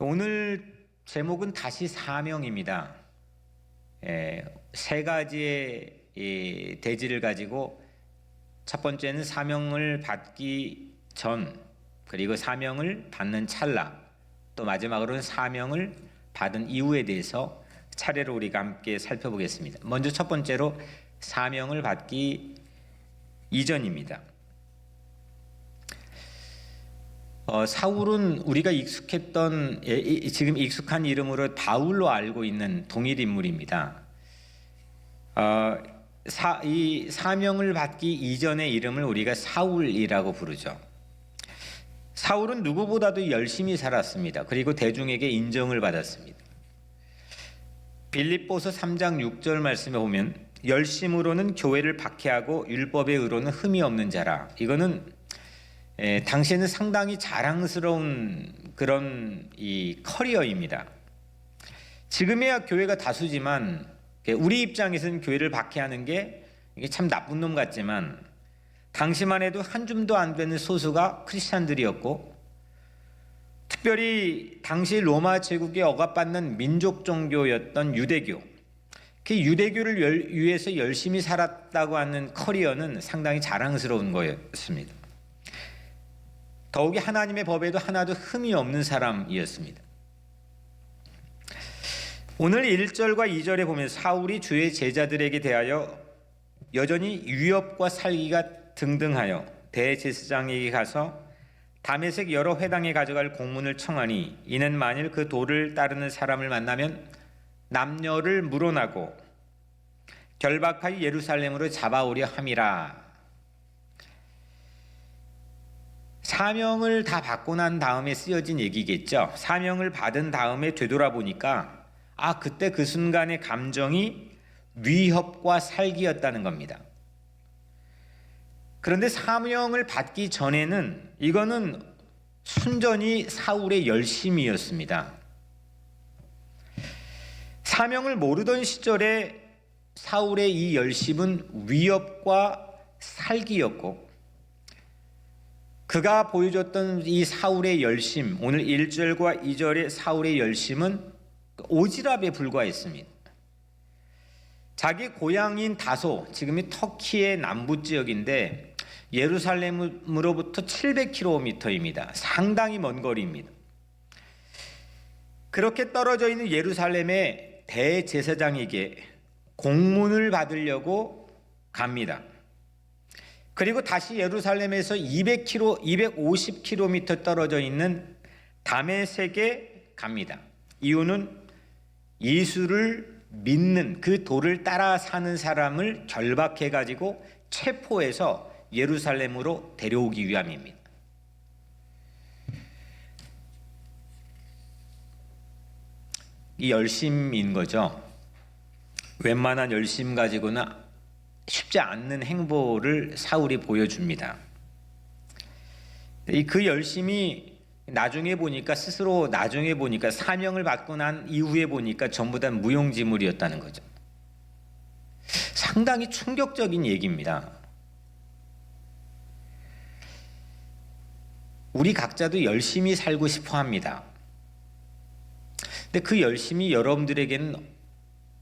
오늘 제목은 다시 사명입니다. 세 가지의 대지를 가지고 첫 번째는 사명을 받기 전, 그리고 사명을 받는 찰나, 또 마지막으로는 사명을 받은 이후에 대해서 차례로 우리가 함께 살펴보겠습니다. 먼저 첫 번째로 사명을 받기 이전입니다. 사울은 우리가 익숙했던 지금 익숙한 이름으로 바울로 알고 있는 동일 인물입니다. 이 사명을 받기 이전의 이름을 우리가 사울이라고 부르죠. 사울은 누구보다도 열심히 살았습니다. 그리고 대중에게 인정을 받았습니다. 빌립보서 3장 6절 말씀에 보면 열심으로는 교회를 박해하고 율법의 의로는 흠이 없는 자라. 이거는 당시에는 상당히 자랑스러운 그런 이 커리어입니다. 지금에야 교회가 다수지만 우리 입장에서는 교회를 박해하는 게 이게 참 나쁜 놈 같지만 당시만 해도 한 줌도 안 되는 소수가 크리스찬들이었고, 특별히 당시 로마 제국에 억압받는 민족 종교였던 유대교, 그 유대교를 위해서 열심히 살았다고 하는 커리어는 상당히 자랑스러운 거였습니다. 더욱이 하나님의 법에도 하나도 흠이 없는 사람이었습니다. 오늘 1절과 2절에 보면 사울이 주의 제자들에게 대하여 여전히 위협과 살기가 등등하여 대제사장에게 가서 다메섹 여러 회당에 가져갈 공문을 청하니 이는 만일 그 도를 따르는 사람을 만나면 남녀를 물어나고 결박하여 예루살렘으로 잡아오려 함이라. 사명을 다 받고 난 다음에 쓰여진 얘기겠죠. 사명을 받은 다음에 되돌아보니까 그때 그 순간의 감정이 위협과 살기였다는 겁니다. 그런데 사명을 받기 전에는 이거는 순전히 사울의 열심이었습니다. 사명을 모르던 시절에 사울의 이 열심은 위협과 살기였고, 그가 보여줬던 이 사울의 열심, 오늘 1절과 2절의 사울의 열심은 오지랖에 불과했습니다. 자기 고향인 다소, 지금이 터키의 남부 지역인데 예루살렘으로부터 700km입니다. 상당히 먼 거리입니다. 그렇게 떨어져 있는 예루살렘의 대제사장에게 공문을 받으려고 갑니다. 그리고 다시 예루살렘에서 250km 떨어져 있는 다메섹에 갑니다. 이유는 예수를 믿는 그 도를 따라 사는 사람을 결박해가지고 체포해서 예루살렘으로 데려오기 위함입니다. 이 열심인 거죠. 웬만한 열심 가지고는 쉽지 않는 행보를 사울이 보여줍니다. 그 열심이 나중에 보니까 사명을 받고 난 이후에 보니까 전부 다 무용지물이었다는 거죠. 상당히 충격적인 얘기입니다. 우리 각자도 열심히 살고 싶어 합니다. 근데 그 열심이 여러분들에게는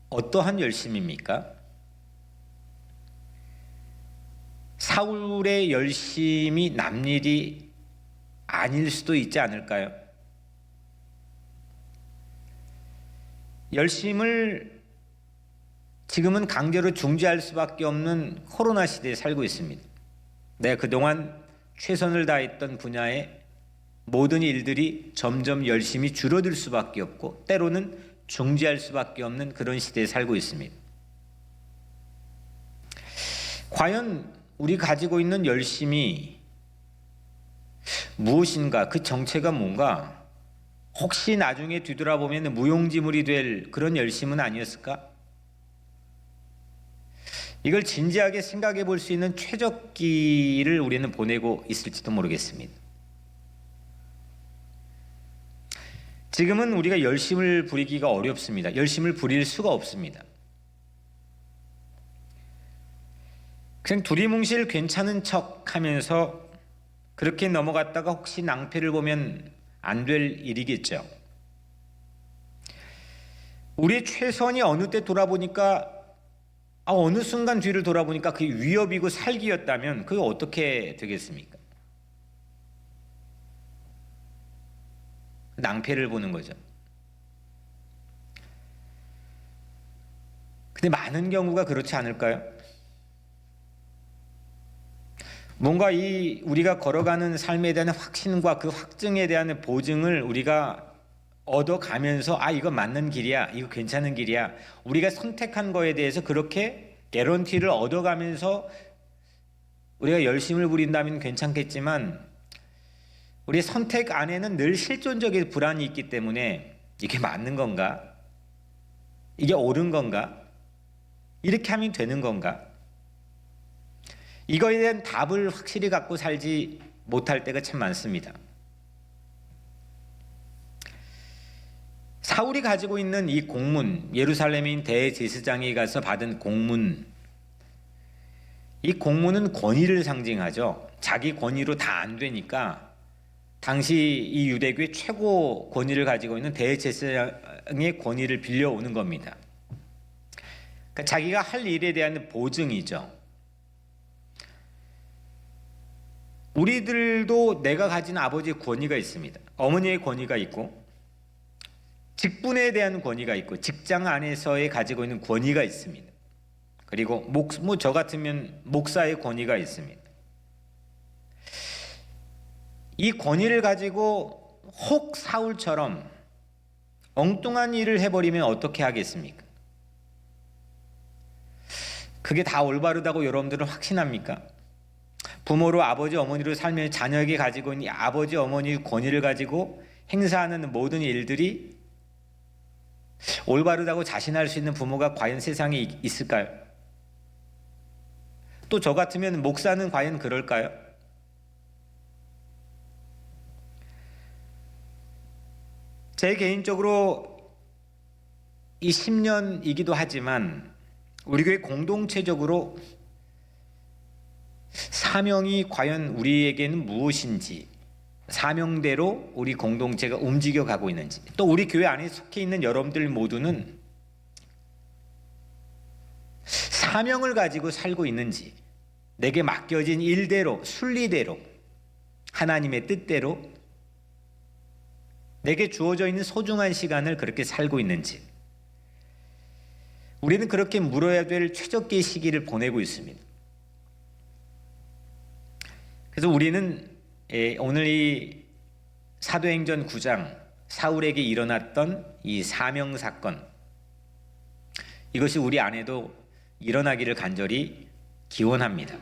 어떠한 열심입니까? 사울의 열심이 남일이 아닐 수도 있지 않을까요? 열심을 지금은 강제로 중지할 수밖에 없는 코로나 시대에 살고 있습니다. 내가 그동안 최선을 다했던 분야의 모든 일들이 점점 열심히 줄어들 수밖에 없고 때로는 중지할 수밖에 없는 그런 시대에 살고 있습니다. 과연 우리 가지고 있는 열심이 무엇인가? 그 정체가 뭔가? 혹시 나중에 뒤돌아보면 무용지물이 될 그런 열심은 아니었을까? 이걸 진지하게 생각해 볼 수 있는 최적기를 우리는 보내고 있을지도 모르겠습니다. 지금은 우리가 열심을 부리기가 어렵습니다. 열심을 부릴 수가 없습니다. 그냥 두리뭉실 괜찮은 척 하면서 그렇게 넘어갔다가 혹시 낭패를 보면 안 될 일이겠죠. 우리의 최선이 어느 때 돌아보니까 어느 순간 뒤를 돌아보니까 그게 위협이고 살기였다면 그게 어떻게 되겠습니까? 낭패를 보는 거죠. 근데 많은 경우가 그렇지 않을까요? 뭔가 우리가 걸어가는 삶에 대한 확신과 그 확증에 대한 보증을 우리가 얻어가면서 이거 맞는 길이야, 이거 괜찮은 길이야, 우리가 선택한 거에 대해서 그렇게 개런티를 얻어가면서 우리가 열심을 부린다면 괜찮겠지만 우리의 선택 안에는 늘 실존적인 불안이 있기 때문에 이게 맞는 건가? 이게 옳은 건가? 이렇게 하면 되는 건가? 이거에 대한 답을 확실히 갖고 살지 못할 때가 참 많습니다. 사울이 가지고 있는 이 공문, 예루살렘인 대제사장이 가서 받은 공문, 이 공문은 권위를 상징하죠. 자기 권위로 다 안 되니까 당시 이 유대교의 최고 권위를 가지고 있는 대제사장의 권위를 빌려오는 겁니다. 그러니까 자기가 할 일에 대한 보증이죠. 우리들도 내가 가진 아버지의 권위가 있습니다. 어머니의 권위가 있고 직분에 대한 권위가 있고 직장 안에서의 가지고 있는 권위가 있습니다. 그리고 저 같으면 목사의 권위가 있습니다. 이 권위를 가지고 혹 사울처럼 엉뚱한 일을 해버리면 어떻게 하겠습니까? 그게 다 올바르다고 여러분들은 확신합니까? 부모로 아버지 어머니로 살며 자녀에게 가지고 있는 아버지 어머니의 권위를 가지고 행사하는 모든 일들이 올바르다고 자신할 수 있는 부모가 과연 세상에 있을까요? 또 저 같으면 목사는 과연 그럴까요? 제 개인적으로 이 10년이기도 하지만 우리 교회 공동체적으로 사명이 과연 우리에게는 무엇인지, 사명대로 우리 공동체가 움직여 가고 있는지, 또 우리 교회 안에 속해 있는 여러분들 모두는 사명을 가지고 살고 있는지, 내게 맡겨진 일대로, 순리대로, 하나님의 뜻대로 내게 주어져 있는 소중한 시간을 그렇게 살고 있는지, 우리는 그렇게 물어야 될 최적기의 시기를 보내고 있습니다. 그래서 우리는 오늘 이 사도행전 9장 사울에게 일어났던 이 사명 사건, 이것이 우리 안에도 일어나기를 간절히 기원합니다.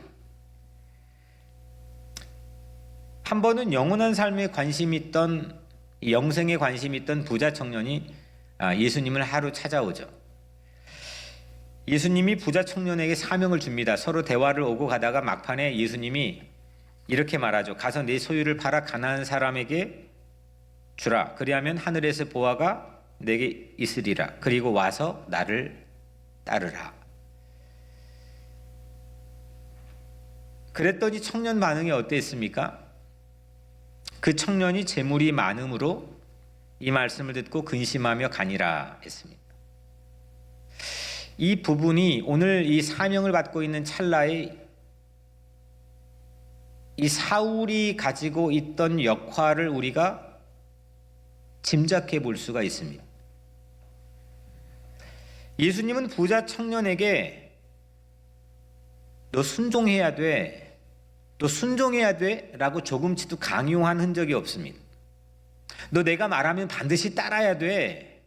한 번은 영원한 삶에 관심 있던, 영생에 관심 있던 부자 청년이 예수님을 하루 찾아오죠. 예수님이 부자 청년에게 사명을 줍니다. 서로 대화를 오고 가다가 막판에 예수님이 이렇게 말하죠. 가서 내 소유를 팔아 가난한 사람에게 주라. 그리하면 하늘에서 보화가 내게 있으리라. 그리고 와서 나를 따르라. 그랬더니 청년 반응이 어땠습니까? 그 청년이 재물이 많음으로 이 말씀을 듣고 근심하며 가니라 했습니다. 이 부분이 오늘 이 사명을 받고 있는 찰나에 이 사울이 가지고 있던 역할을 우리가 짐작해 볼 수가 있습니다. 예수님은 부자 청년에게 너 순종해야 돼, 너 순종해야 돼 라고 조금치도 강요한 흔적이 없습니다. 너 내가 말하면 반드시 따라야 돼.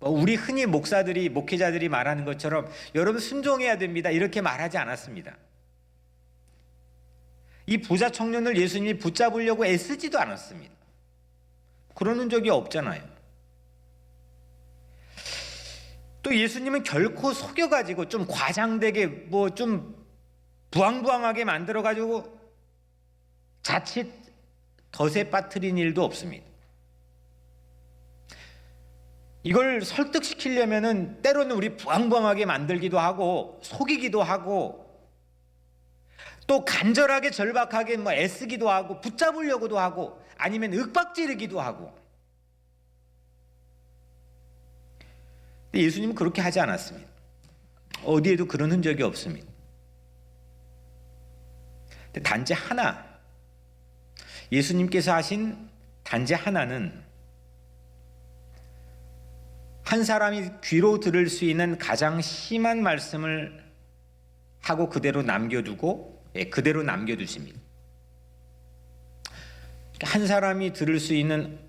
우리 흔히 목사들이, 목회자들이 말하는 것처럼 여러분 순종해야 됩니다 이렇게 말하지 않았습니다. 이 부자 청년을 예수님이 붙잡으려고 애쓰지도 않았습니다. 그러는 적이 없잖아요. 또 예수님은 결코 속여가지고 좀 과장되게 좀 부황부황하게 만들어가지고 자칫 덫에 빠뜨린 일도 없습니다. 이걸 설득시키려면은 때로는 우리 부황부황하게 만들기도 하고 속이기도 하고 또 간절하게 절박하게 애쓰기도 하고 붙잡으려고도 하고 아니면 윽박지르기도 하고. 근데 예수님은 그렇게 하지 않았습니다. 어디에도 그런 흔적이 없습니다. 근데 단지 하나, 예수님께서 하신 단지 하나는 한 사람이 귀로 들을 수 있는 가장 심한 말씀을 하고 그대로 남겨두고 그대로 남겨두십니다. 한 사람이 들을 수 있는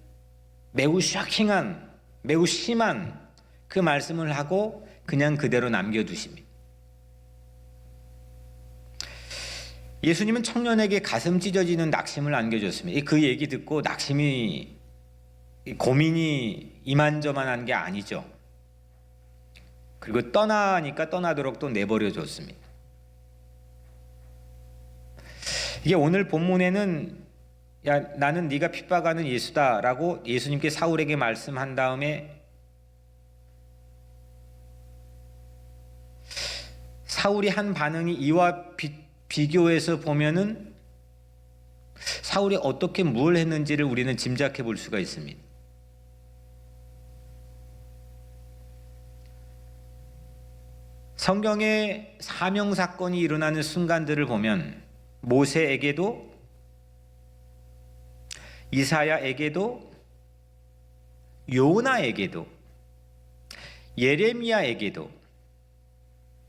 매우 쇼킹한, 매우 심한 그 말씀을 하고 그냥 그대로 남겨두십니다. 예수님은 청년에게 가슴 찢어지는 낙심을 안겨줬습니다. 그 얘기 듣고 낙심이, 고민이 이만저만한 게 아니죠. 그리고 떠나니까 떠나도록 또 내버려 줬습니다. 이게 오늘 본문에는 야, 나는 네가 핍박하는 예수다라고 예수님께 사울에게 말씀한 다음에 사울이 한 반응이 이와 비교해서 보면은 사울이 어떻게 뭘 했는지를 우리는 짐작해 볼 수가 있습니다. 성경에 사명 사건이 일어나는 순간들을 보면 모세에게도 이사야에게도 요나에게도 예레미야에게도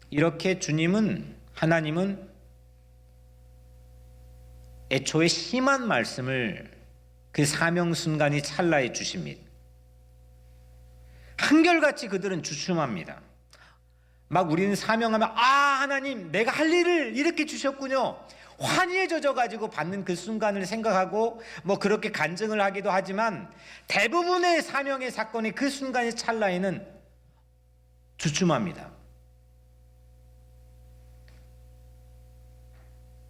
이렇게 하나님은 애초에 심한 말씀을 그 사명 순간이 찰나에 주십니다. 한결같이 그들은 주춤합니다. 막 우리는 사명하면 하나님 내가 할 일을 이렇게 주셨군요. 환희에 젖어가지고 받는 그 순간을 생각하고 뭐 그렇게 간증을 하기도 하지만 대부분의 사명의 사건이 그 순간의 찰나에는 주춤합니다.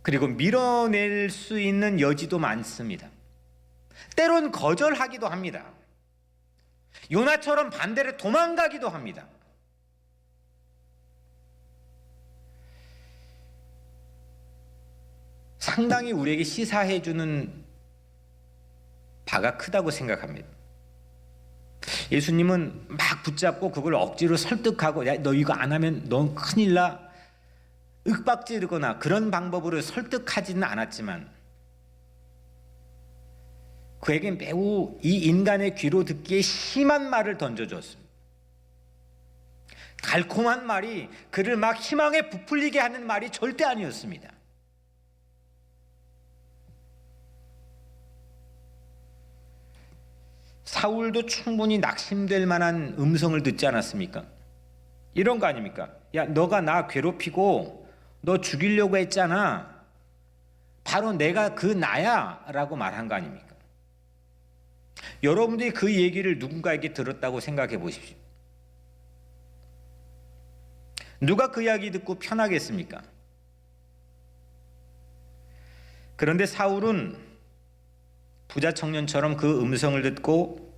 그리고 밀어낼 수 있는 여지도 많습니다. 때론 거절하기도 합니다. 요나처럼 반대로 도망가기도 합니다. 상당히 우리에게 시사해 주는 바가 크다고 생각합니다. 예수님은 막 붙잡고 그걸 억지로 설득하고 야, 너 이거 안 하면 넌 큰일 나 윽박지르거나 그런 방법으로 설득하지는 않았지만 그에게 매우 이 인간의 귀로 듣기에 심한 말을 던져줬습니다. 달콤한 말이 그를 막 희망에 부풀리게 하는 말이 절대 아니었습니다. 사울도 충분히 낙심될 만한 음성을 듣지 않았습니까? 이런 거 아닙니까? 야, 너가 나 괴롭히고 너 죽이려고 했잖아. 바로 내가 그 나야 라고 말한 거 아닙니까? 여러분들이 그 얘기를 누군가에게 들었다고 생각해 보십시오. 누가 그 이야기 듣고 편하겠습니까? 그런데 사울은 부자 청년처럼 그 음성을 듣고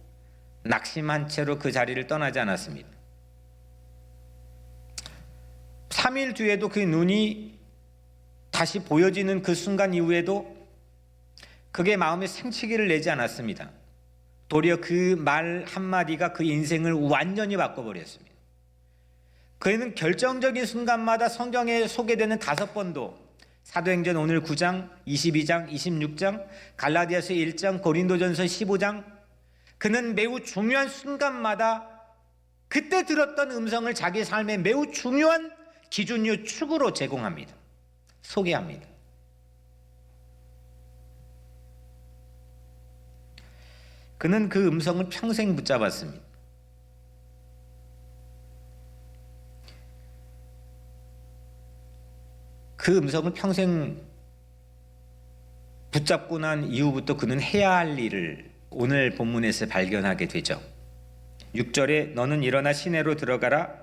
낙심한 채로 그 자리를 떠나지 않았습니다. 3일 뒤에도 그 눈이 다시 보여지는 그 순간 이후에도 그게 마음에 생치기를 내지 않았습니다. 도리어 그 말 한마디가 그 인생을 완전히 바꿔버렸습니다. 그는 결정적인 순간마다 성경에 소개되는 5번도 사도행전 오늘 9장, 22장, 26장, 갈라디아서 1장, 고린도전서 15장 그는 매우 중요한 순간마다 그때 들었던 음성을 자기 삶의 매우 중요한 기준요 축으로 제공합니다. 소개합니다. 그는 그 음성을 평생 붙잡았습니다. 그 음성을 평생 붙잡고 난 이후부터 그는 해야 할 일을 오늘 본문에서 발견하게 되죠. 6절에 너는 일어나 시내로 들어가라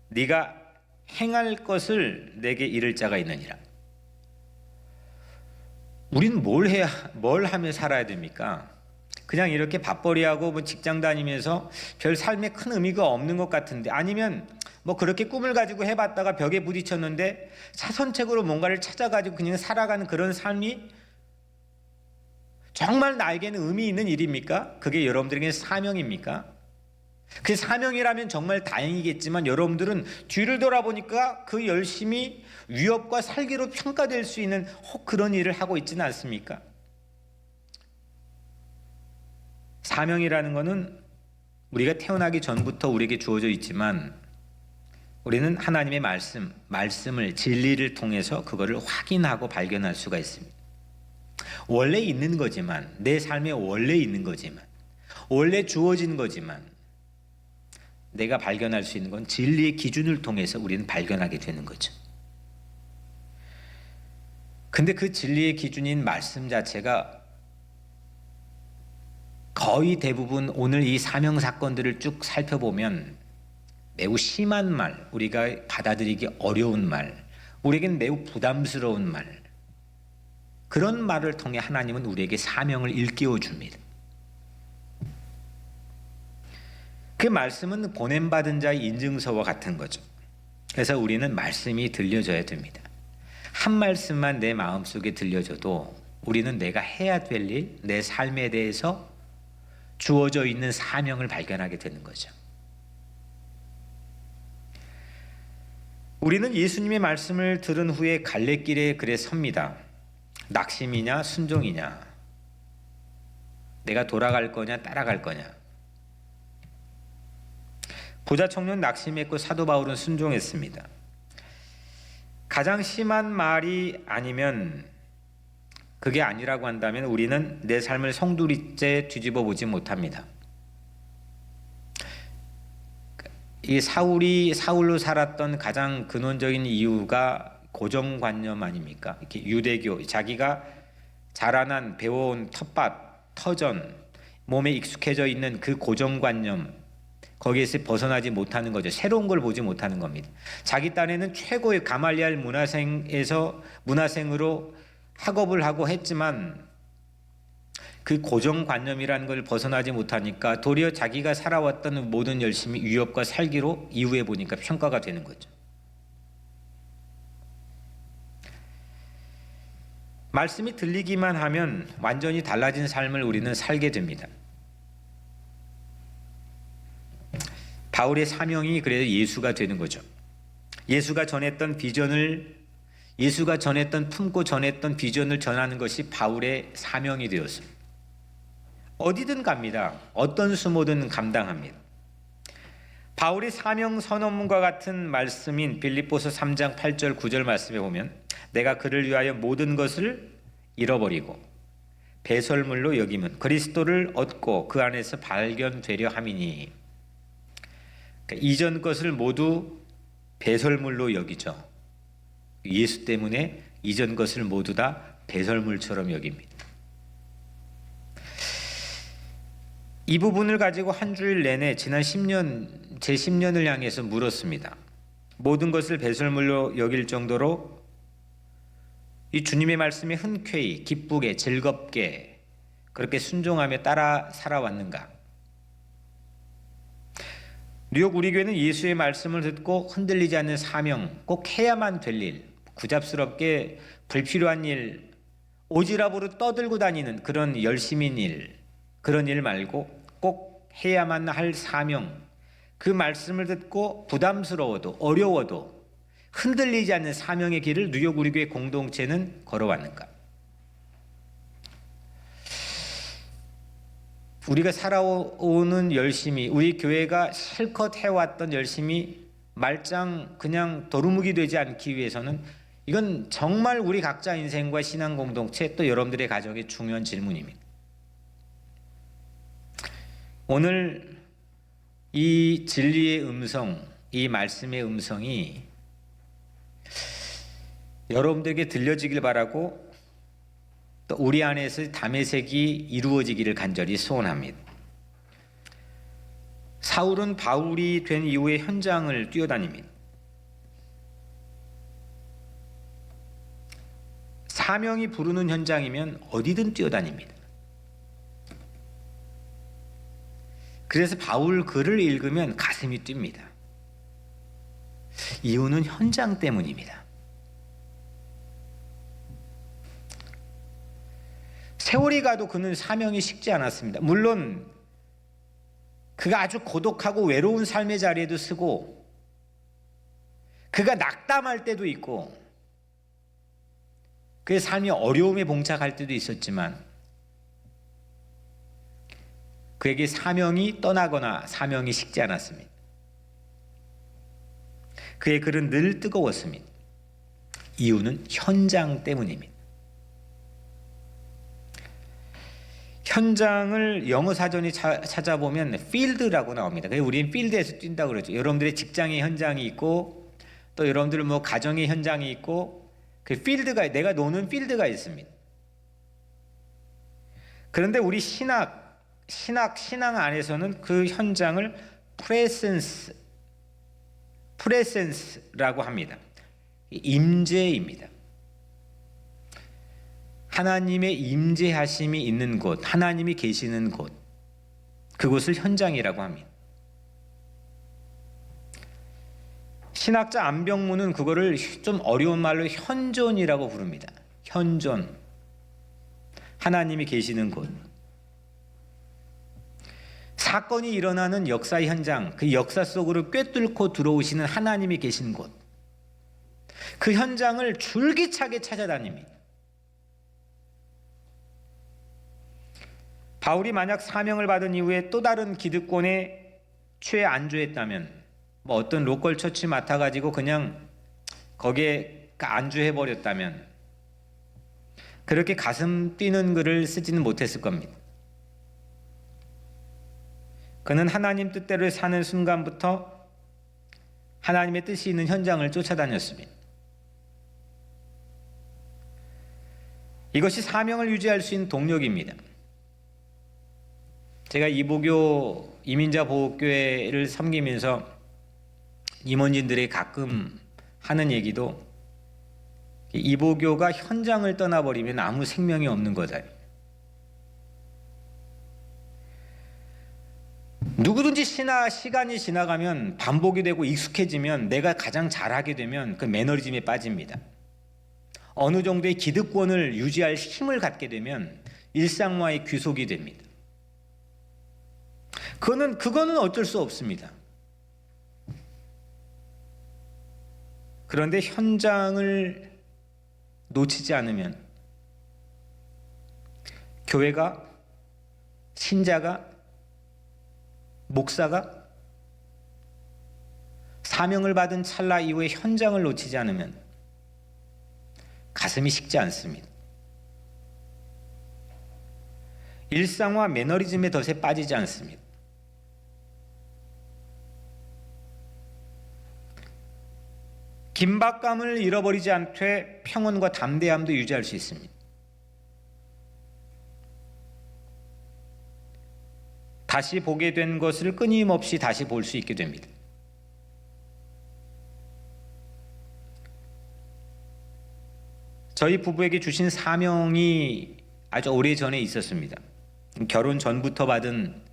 네가 행할 것을 내게 이를 자가 있느니라. 우리는 뭘 하며 살아야 됩니까? 그냥 이렇게 밥벌이하고 뭐 직장 다니면서 별 삶에 큰 의미가 없는 것 같은데 아니면 뭐 그렇게 꿈을 가지고 해봤다가 벽에 부딪혔는데 사선책으로 뭔가를 찾아가지고 그냥 살아가는 그런 삶이 정말 나에게는 의미 있는 일입니까? 그게 여러분들에게는 사명입니까? 그 사명이라면 정말 다행이겠지만 여러분들은 뒤를 돌아보니까 그 열심이 위협과 살기로 평가될 수 있는 그런 일을 하고 있지는 않습니까? 사명이라는 것은 우리가 태어나기 전부터 우리에게 주어져 있지만 우리는 하나님의 말씀을 진리를 통해서 그거를 확인하고 발견할 수가 있습니다. 원래 있는 거지만, 내 삶에 원래 있는 거지만, 원래 주어진 거지만 내가 발견할 수 있는 건 진리의 기준을 통해서 우리는 발견하게 되는 거죠. 근데 그 진리의 기준인 말씀 자체가 거의 대부분 오늘 이 사명 사건들을 쭉 살펴보면 매우 심한 말, 우리가 받아들이기 어려운 말, 우리에겐 매우 부담스러운 말, 그런 말을 통해 하나님은 우리에게 사명을 일깨워 줍니다. 그 말씀은 보냄받은 자의 인증서와 같은 거죠. 그래서 우리는 말씀이 들려져야 됩니다. 한 말씀만 내 마음속에 들려져도 우리는 내가 해야 될 일, 내 삶에 대해서 주어져 있는 사명을 발견하게 되는 거죠. 우리는 예수님의 말씀을 들은 후에 갈래길에 그래 섭니다. 낙심이냐 순종이냐, 내가 돌아갈 거냐 따라갈 거냐. 부자 청년 낙심했고 사도 바울은 순종했습니다. 가장 심한 말이 아니면, 그게 아니라고 한다면 우리는 내 삶을 송두리째 뒤집어 보지 못합니다. 이 사울로 살았던 가장 근원적인 이유가 고정관념 아닙니까? 이렇게 유대교, 자기가 자라난 배워온 텃밭, 터전, 몸에 익숙해져 있는 그 고정관념, 거기에서 벗어나지 못하는 거죠. 새로운 걸 보지 못하는 겁니다. 자기 딴에는 최고의 가말리알 문화생으로 학업을 하고 했지만 그 고정관념이라는 걸 벗어나지 못하니까 도리어 자기가 살아왔던 모든 열심이 위협과 살기로 이후에 보니까 평가가 되는 거죠. 말씀이 들리기만 하면 완전히 달라진 삶을 우리는 살게 됩니다. 바울의 사명이 그래서 예수가 되는 거죠. 예수가 전했던 품고 전했던 비전을 전하는 것이 바울의 사명이 되었습니다. 어디든 갑니다. 어떤 수모든 감당합니다. 바울의 사명 선언문과 같은 말씀인 빌립보서 3장 8절 9절 말씀에 보면 내가 그를 위하여 모든 것을 잃어버리고 배설물로 여기면 그리스도를 얻고 그 안에서 발견되려 함이니, 그러니까 이전 것을 모두 배설물로 여기죠. 예수 때문에 이전 것을 모두 다 배설물처럼 여깁니다. 이 부분을 가지고 한 주일 내내 지난 제 10년을 향해서 물었습니다. 모든 것을 배설물로 여길 정도로 이 주님의 말씀에 흔쾌히 기쁘게 즐겁게 그렇게 순종하며 따라 살아왔는가? 뉴욕 우리 교회는 예수의 말씀을 듣고 흔들리지 않는 사명, 꼭 해야만 될 일, 구잡스럽게 불필요한 일, 오지랖으로 떠들고 다니는 그런 열심인 일, 그런 일 말고 꼭 해야만 할 사명, 그 말씀을 듣고 부담스러워도 어려워도 흔들리지 않는 사명의 길을 뉴욕 우리 교회 공동체는 걸어왔는가? 우리가 살아오는 열심이, 우리 교회가 실컷 해왔던 열심이 말짱 그냥 도루묵이 되지 않기 위해서는 이건 정말 우리 각자 인생과 신앙 공동체 또 여러분들의 가정의 중요한 질문입니다. 오늘 이 진리의 음성, 이 말씀의 음성이 여러분들에게 들려지길 바라고 또 우리 안에서 담의색이 이루어지기를 간절히 소원합니다. 사울은 바울이 된 이후에 현장을 뛰어다닙니다. 사명이 부르는 현장이면 어디든 뛰어다닙니다. 그래서 바울 글을 읽으면 가슴이 뜁니다. 이유는 현장 때문입니다. 세월이 가도 그는 사명이 식지 않았습니다. 물론 그가 아주 고독하고 외로운 삶의 자리에도 쓰고, 그가 낙담할 때도 있고, 그의 삶이 어려움에 봉착할 때도 있었지만 그에게 사명이 떠나거나 사명이 식지 않았습니다. 그의 글은 늘 뜨거웠습니다. 이유는 현장 때문입니다. 현장을 영어 사전에 찾아보면 필드라고 나옵니다. 그래서 우리는 필드에서 뛴다고 그러죠. 여러분들의 직장의 현장이 있고, 또 여러분들 뭐 가정의 현장이 있고, 그 필드가, 내가 노는 필드가 있습니다. 그런데 우리 신앙 안에서는 그 현장을 프레센스라고 합니다. 임재입니다. 하나님의 임재하심이 있는 곳, 하나님이 계시는 곳, 그곳을 현장이라고 합니다. 신학자 안병무는 그거를 좀 어려운 말로 현존이라고 부릅니다. 현존, 하나님이 계시는 곳. 사건이 일어나는 역사의 현장, 그 역사 속으로 꿰뚫고 들어오시는 하나님이 계신 곳, 그 현장을 줄기차게 찾아다닙니다. 바울이 만약 사명을 받은 이후에 또 다른 기득권에 취해 안주했다면, 뭐 어떤 로컬 처치 맡아가지고 그냥 거기에 안주해버렸다면, 그렇게 가슴 뛰는 글을 쓰지는 못했을 겁니다. 그는 하나님 뜻대로 사는 순간부터 하나님의 뜻이 있는 현장을 쫓아다녔습니다. 이것이 사명을 유지할 수 있는 동력입니다. 제가 이보교 이민자 보호교회를 섬기면서 임원진들이 가끔 하는 얘기도, 이보교가 현장을 떠나버리면 아무 생명이 없는 거다. 누구든지 시간이 지나가면 반복이 되고 익숙해지면, 내가 가장 잘하게 되면 그 매너리즘에 빠집니다. 어느 정도의 기득권을 유지할 힘을 갖게 되면 일상화의 귀속이 됩니다. 그거는 어쩔 수 없습니다. 그런데 현장을 놓치지 않으면 교회가, 신자가, 목사가 사명을 받은 찰나 이후에 현장을 놓치지 않으면 가슴이 식지 않습니다. 일상화 매너리즘의 덫에 빠지지 않습니다. 긴박감을 잃어버리지 않되 평온과 담대함도 유지할 수 있습니다. 다시 보게 된 것을 끊임없이 다시 볼 수 있게 됩니다. 저희 부부에게 주신 사명이 아주 오래전에 있었습니다. 결혼 전부터 받은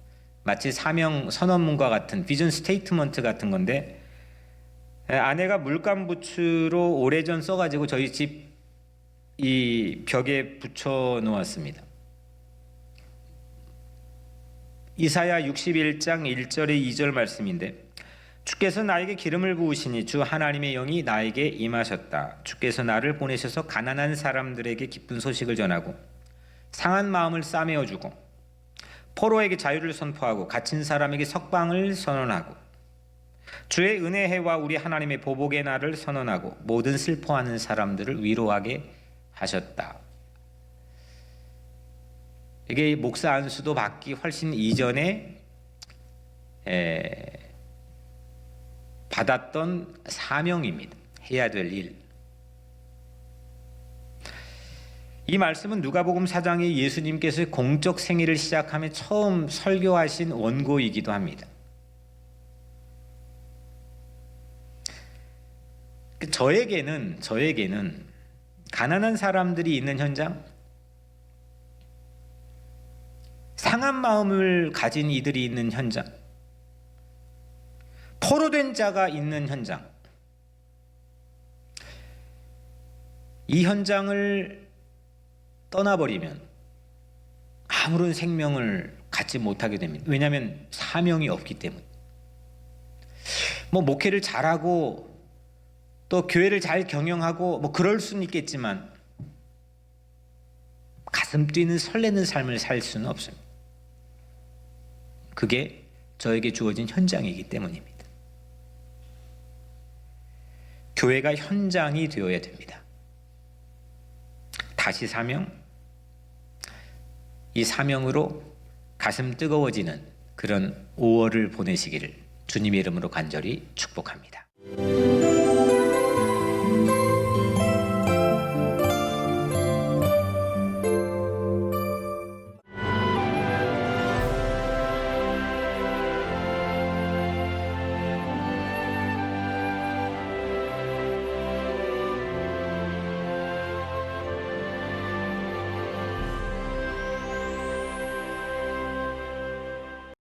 마치 사명 선언문과 같은 비전 스테이트먼트 같은 건데, 아내가 물감 붓으로 오래전 써가지고 저희 집 이 벽에 붙여 놓았습니다. 이사야 61장 1절의 2절 말씀인데, 주께서 나에게 기름을 부으시니 주 하나님의 영이 나에게 임하셨다. 주께서 나를 보내셔서 가난한 사람들에게 기쁜 소식을 전하고 상한 마음을 싸매어주고 포로에게 자유를 선포하고 갇힌 사람에게 석방을 선언하고 주의 은혜해와 우리 하나님의 보복의 날을 선언하고 모든 슬퍼하는 사람들을 위로하게 하셨다. 이게 목사 안수도 받기 훨씬 이전에 받았던 사명입니다. 해야 될 일. 이 말씀은 누가복음 4장에 예수님께서 공적 생애를 시작하며 처음 설교하신 원고이기도 합니다. 저에게는 가난한 사람들이 있는 현장, 상한 마음을 가진 이들이 있는 현장, 포로된 자가 있는 현장, 이 현장을 떠나버리면 아무런 생명을 갖지 못하게 됩니다. 왜냐하면 사명이 없기 때문에. 뭐 목회를 잘하고 또 교회를 잘 경영하고 뭐 그럴 수는 있겠지만 가슴 뛰는 설레는 삶을 살 수는 없습니다. 그게 저에게 주어진 현장이기 때문입니다. 교회가 현장이 되어야 됩니다. 다시 사명, 이 사명으로 가슴 뜨거워지는 그런 5월을 보내시기를 주님의 이름으로 간절히 축복합니다.